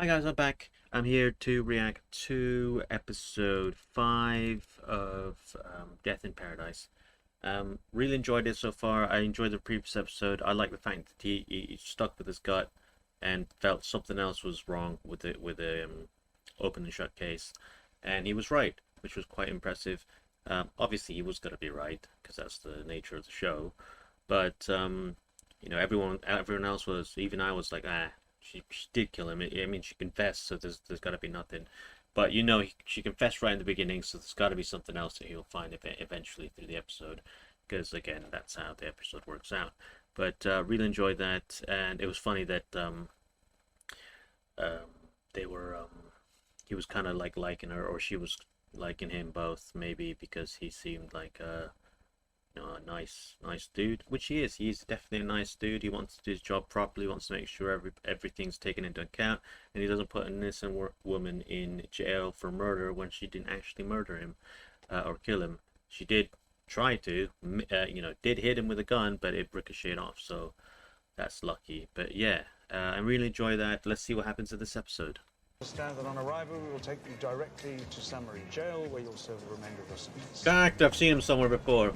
Hi guys, I'm back. I'm here to react to episode 5 of Death in Paradise. Really enjoyed it so far. I enjoyed the previous episode. I like the fact that he stuck with his gut and felt something else was wrong with the open and shut case, and he was right, which was quite impressive. Obviously, he was going to be right because that's the nature of the show, but everyone else was. Even I was like, ah. She did kill him. I mean, she confessed, so there's got to be nothing. But she confessed right in the beginning, so there's got to be something else that he'll find eventually through the episode. Because again, that's how the episode works out. But really enjoyed that, and it was funny that they were he was kind of like liking her, or she was liking him both, maybe because he seemed like a nice dude, which he is. He's definitely a nice dude. He wants to do his job properly, wants to make sure everything's taken into account, and he doesn't put an innocent woman in jail for murder when she didn't actually murder him or kill him. She did try to, did hit him with a gun, but it ricocheted off, so that's lucky. But yeah, I really enjoy that. Let's see what happens in this episode. Understand that on arrival, we will take you directly to Summary Jail, where you'll serve the remainder of your sentence. Fact, I've seen him somewhere before.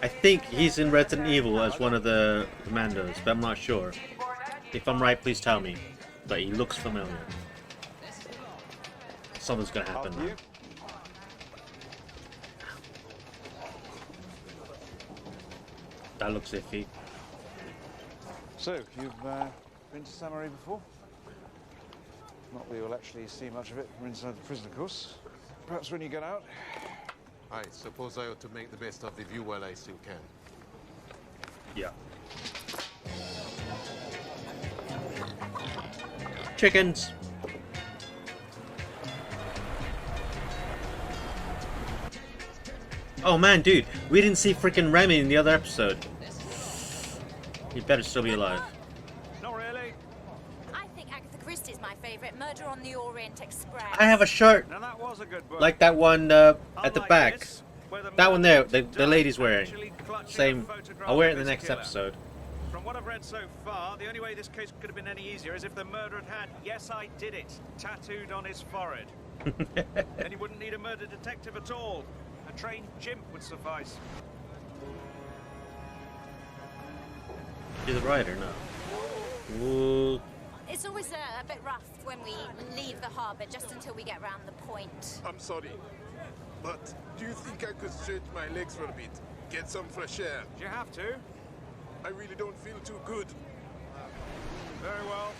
I think he's in Resident Evil as one of the commandos, but I'm not sure. If I'm right, please tell me. But he looks familiar. Something's gonna happen now. That looks iffy. So, you've been to Summary before? Not that you'll actually see much of it from inside the prison, of course. Perhaps when you get out. I suppose I ought to make the best of the view while I still can. Yeah. Chickens! Oh man, dude, we didn't see freaking Remy in the other episode. He better still be alive. Not really. I think Agatha Christie's my favorite. Murder on the Orient Express. I have a shirt Now that was a good book. like that one at the Unlike back. this, where the That one there, murderer the lady's wearing. actually clutching Same. a photograph I'll wear it of in the his next killer. episode. From what I've read so far, the only way this case could have been any easier is if the murderer had "Yes, I did it" tattooed on his forehead. Then he wouldn't need a murder detective at all. A trained chimp would suffice. She's a writer, no. Ooh. It's always a bit rough when we leave the harbour just until we get round the point. I'm sorry, but do you think I could stretch my legs for a bit? Get some fresh air? Do you have to? I really don't feel too good. Very well.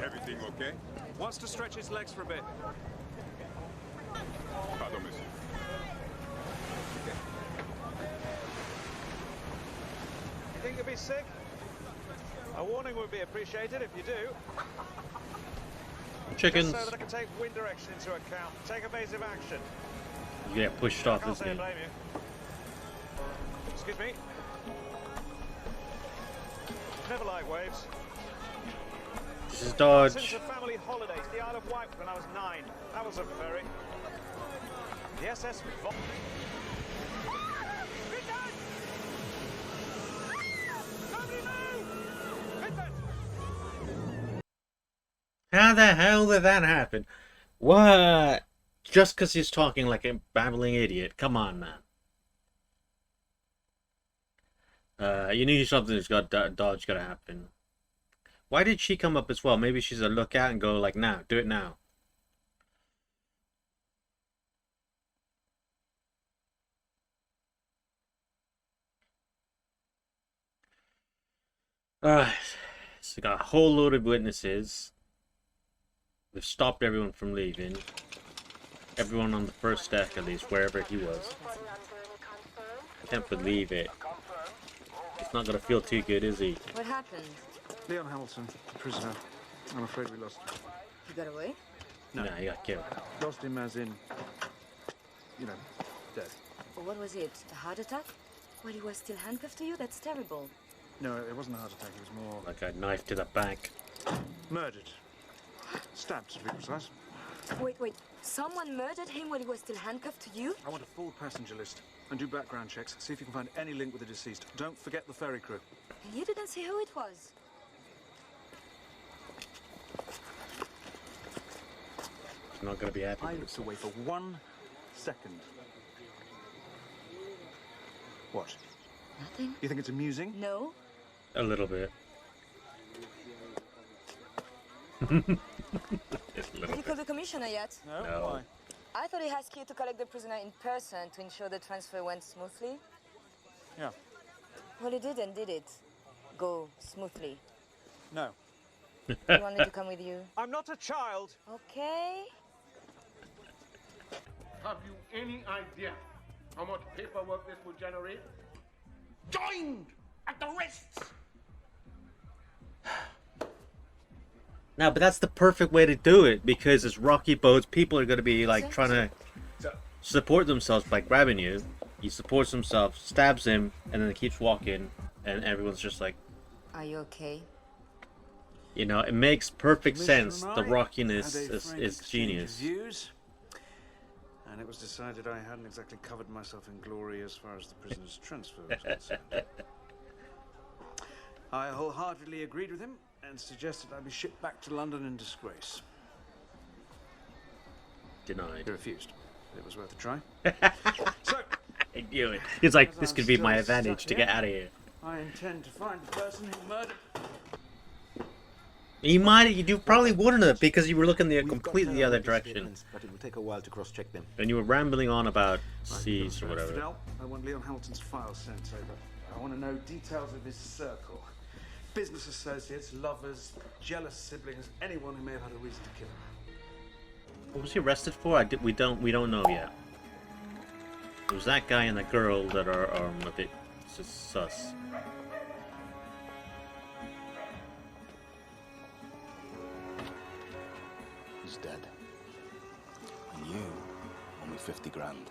Everything okay? Wants to stretch his legs for a bit. Pardon, monsieur. You think you'll be sick? A warning would be appreciated if you do. Chickens. Just so that I can take wind direction into account. Take evasive action. You get pushed off Can't this say I game. blame you. Excuse me. Never like waves. This is Since Dodge. the family holidays, the Isle of Wight when I was 9. That was a ferry. The SS Vo- How the hell did that happen? What? Just because he's talking like a babbling idiot. Come on, man. You knew something's got Dodge gotta happen. Why did she come up as well? Maybe she's a lookout and go like, now, do it now. Alright. So we got a whole load of witnesses. We've stopped everyone from leaving. Everyone on the first deck, at least, wherever he was. I can't believe it. It's not gonna feel too good, is he? What happened? Leon Hamilton, the prisoner. I'm afraid we lost him. He got away? No, he got killed. Lost him as in, dead. What was it? A heart attack? While he was still handcuffed to you? That's terrible. No, it wasn't a heart attack. It was more Like a knife to the back. murdered. Stabbed, to be precise. Wait. Someone murdered him while he was still handcuffed to you? I want a full passenger list and do background checks. See if you can find any link with the deceased. Don't forget the ferry crew. And you didn't see who it was? not gonna be happy I with looked himself. away for 1 second. What? Nothing? You think it's amusing? No? A little bit. Just a Did little you bit. call the commissioner yet? No. No. Why? I thought he asked you to collect the prisoner in person to ensure the transfer went smoothly. Yeah. Well, he didn't, did it? Go smoothly. No. You want me to come with you? I'm not a child. Okay. Have you any idea how much paperwork this will generate? Joined at the wrists! No, but that's the perfect way to do it because it's rocky boats. People are going to be like trying to support themselves by grabbing you. He supports himself, stabs him, and then keeps walking, and everyone's just like, Are you okay? you know, it makes perfect Commissioner sense. and The I rockiness had a is frank exchange of genius. views, and it was decided I hadn't exactly covered myself in glory as far as the prisoner's transfer was concerned. I wholeheartedly agreed with him and suggested I be shipped back to London in disgrace. Denied. He refused. It was worth a try. So, I knew it. He's like, As this I'm could be my still advantage stuck to here. get out of here. I intend to find the person who murdered. You probably wouldn't have because you were looking the We've got completely the our other witness direction. statements, but it will take a while to cross-check them. And you were rambling on about seas or whatever. Fidel, I want Leon Hamilton's file sent over. I want to know details of his circle. Business associates, lovers, jealous siblings, anyone who may have had a reason to kill him. What was he arrested for? We don't know yet. It was that guy and that girl that are a bit sus. He's dead. And you owe me 50 grand.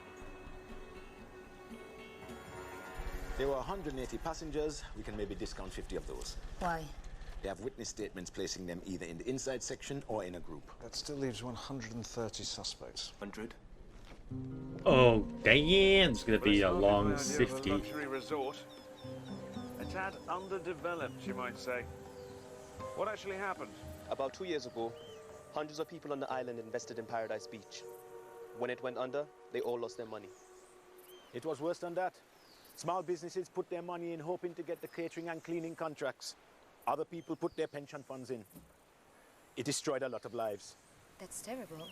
There were 180 passengers. We can maybe discount 50 of those. Why? They have witness statements placing them either in the inside section or in a group. That still leaves 130 suspects. 100? Oh, damn! It's gonna be a Well, it's long hardly my idea of a 50. luxury resort. A tad underdeveloped, you might say. What actually happened? About 2 years ago, hundreds of people on the island invested in Paradise Beach. When it went under, they all lost their money. It was worse than that. Small businesses put their money in hoping to get the catering and cleaning contracts. Other people put their pension funds in. It destroyed a lot of lives. That's terrible.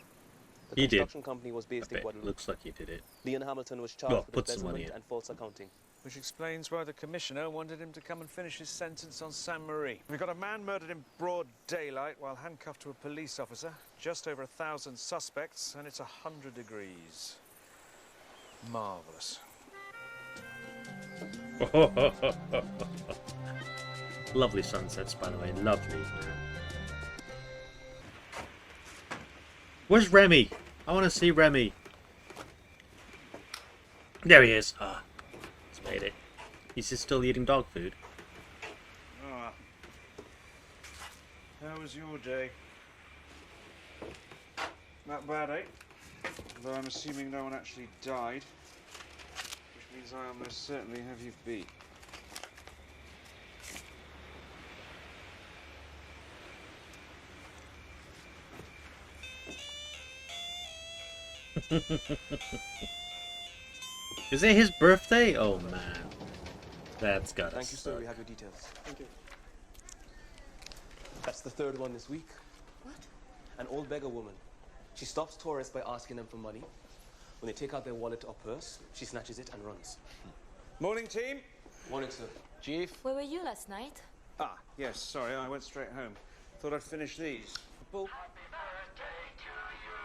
The He did. construction company was I based in bet. Guadeloupe. Looks like he did it. Leon Hamilton was charged Well, with put some money embezzlement in. and false accounting. Which explains why the commissioner wanted him to come and finish his sentence on Sainte Marie. We've got a man murdered in broad daylight while handcuffed to a police officer. Just over 1,000 suspects, and it's 100 degrees. Marvellous. Lovely sunsets, by the way. Lovely. Where's Remy? I want to see Remy. There he is. Ah, he's made it. He's just still eating dog food. Ah. How was your day? Not bad, eh? Although I'm assuming no one actually died. Which means I almost certainly have you beat. Is it his birthday? Oh man, that's gotta Thank you, sir. suck. We have your details. Thank you. That's the third one this week. What? An old beggar woman. She stops tourists by asking them for money. When they take out their wallet or purse, she snatches it and runs. Morning, team. Morning, sir. Chief. Where were you last night? Ah, yes, sorry, I went straight home. Thought I'd finish these. Poole.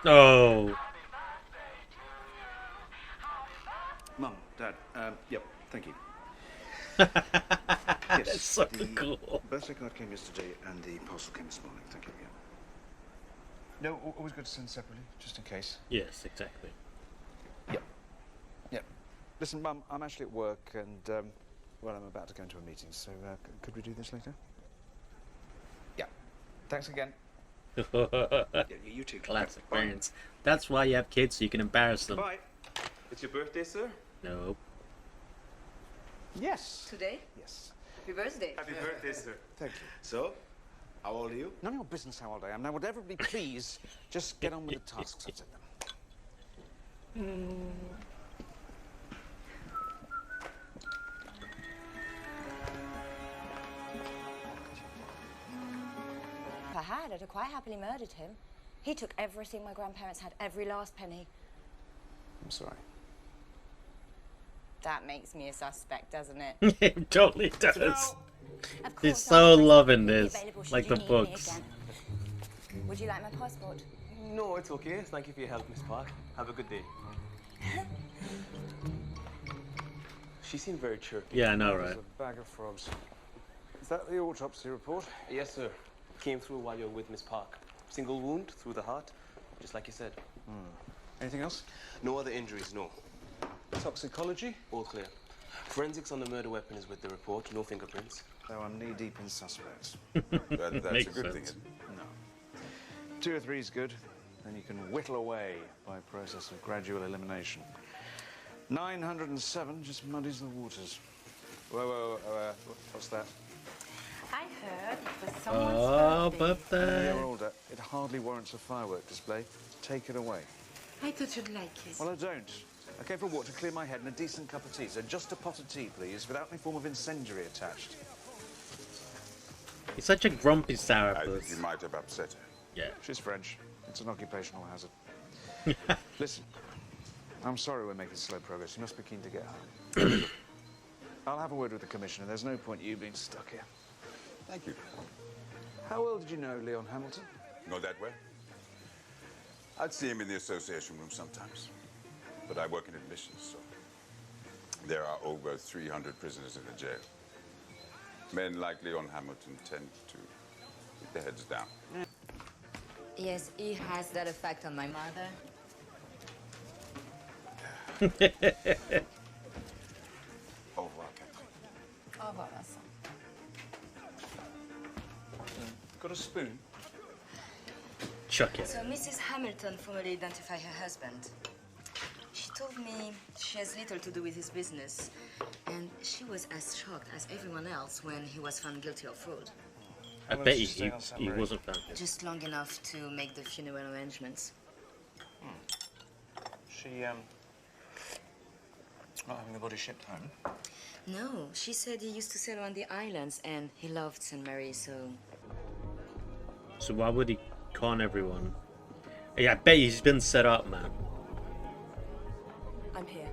Oh, Mum, Dad, yep, thank you. that's so the cool. birthday card came yesterday and the parcel came this morning, thank you, yeah. No, always good to send separately, just in case. Yes, exactly. Yep. Listen, Mum, I'm actually at work and, well, I'm about to go into a meeting, so could we do this later? Yeah. Thanks again. You too. Classic Bye. parents. That's why you have kids, so you can embarrass them. Bye. It's your birthday, sir? No. Yes. Today? Yes. Happy birthday. Happy birthday, sir. Thank you. So, How old are you? None of your business how old I am. Now, would everybody please just get on with the tasks I've set them? If I had, I'd have quite happily murdered him. He took everything my grandparents had, every last penny. I'm sorry. That makes me a suspect, doesn't it? It totally does. Of He's course, so I'm loving present, this, available should like you the need me books. again. Would you like my passport? No, it's okay. Thank you for your help, Miss Park. Have a good day. She seemed very chirpy. Yeah, I know, right? A bag of frogs. Is that the autopsy report? Yes, sir. Came through while you were with Miss Park. Single wound through the heart, just like you said. Anything else? No other injuries, no. Toxicology? All clear. Forensics on the murder weapon is with the report. No fingerprints. Though I'm knee-deep in suspects. That's a Makes good sense. thing. No. 2 or 3 is good. Then you can whittle away by process of gradual elimination. 907 just muddies the waters. Whoa, what's that? I heard it was someone's Oh, birthday. but Your order. It hardly warrants a firework display. Take it away. I thought you'd like it. Well, I don't. I came for a walk to clear my head and a decent cup of tea. So just a pot of tea, please, without any form of incendiary attached. he's such a grumpy I think sourpuss. you might have upset her. Yeah. She's French. It's an occupational hazard. Listen, I'm sorry we're making slow progress. You must be keen to get home. I'll have a word with the commissioner. There's no point you being stuck here. Thank you. How well did you know Leon Hamilton? Know that well? I'd see him in the association room sometimes. But I work in admissions, so there are over 300 prisoners in the jail. Men like Leon Hamilton tend to keep their heads down. Yes, he has that effect on my mother. Au revoir, Catherine. Au revoir, Vincent. Got a spoon? Chuck it. So Mrs. Hamilton formally identified her husband. She told me she has little to do with his business, and she was as shocked as everyone else when he was found guilty of fraud. I bet he wasn't found. Just long enough to make the funeral arrangements. She, not having the body shipped home? No, she said he used to sail around the islands, and he loved St. Mary, so... So why would he con everyone? Yeah, I bet he's been set up, man. I'm here.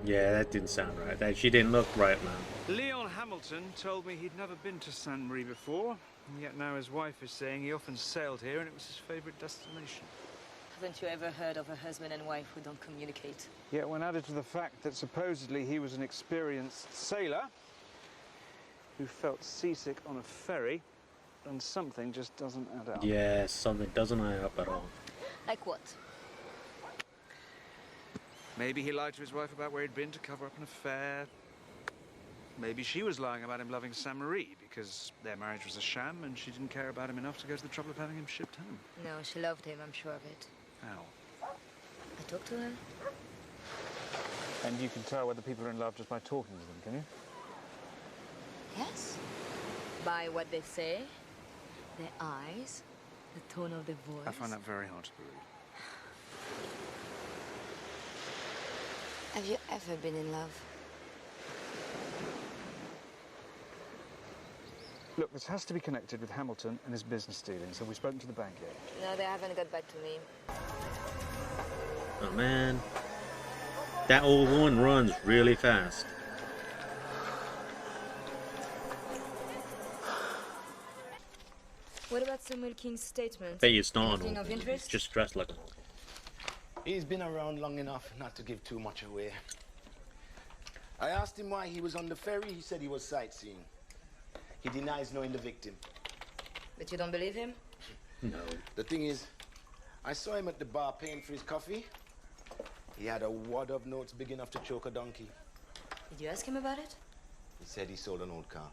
Yeah, that didn't sound right. She didn't look right, man. Leon Hamilton told me he'd never been to Sainte Marie before, and yet now his wife is saying he often sailed here and it was his favorite destination. Haven't you ever heard of a husband and wife who don't communicate? Yet when added to the fact that supposedly he was an experienced sailor who felt seasick on a ferry, and something just doesn't add up. Yeah, something doesn't add up at all. Like what? Maybe he lied to his wife about where he'd been to cover up an affair. Maybe she was lying about him loving Sainte Marie because their marriage was a sham and she didn't care about him enough to go to the trouble of having him shipped home. No, she loved him, I'm sure of it. How? I talked to her. And you can tell whether people are in love just by talking to them, can you? Yes. By what they say, their eyes, the tone of their voice. I find that very hard to believe. Have you ever been in love? Look, this has to be connected with Hamilton and his business dealings. Have we spoken to the bank yet? No, they haven't got back to me. Oh man, that old woman runs really fast. What about Samuel King's statement? Bet it's not Anything Arnold. of interest? Just dressed like him. He's been around long enough not to give too much away. I asked him why he was on the ferry. He said he was sightseeing. He denies knowing the victim. But you don't believe him? No. The thing is, I saw him at the bar paying for his coffee. He had a wad of notes big enough to choke a donkey. Did you ask him about it? He said he sold an old car.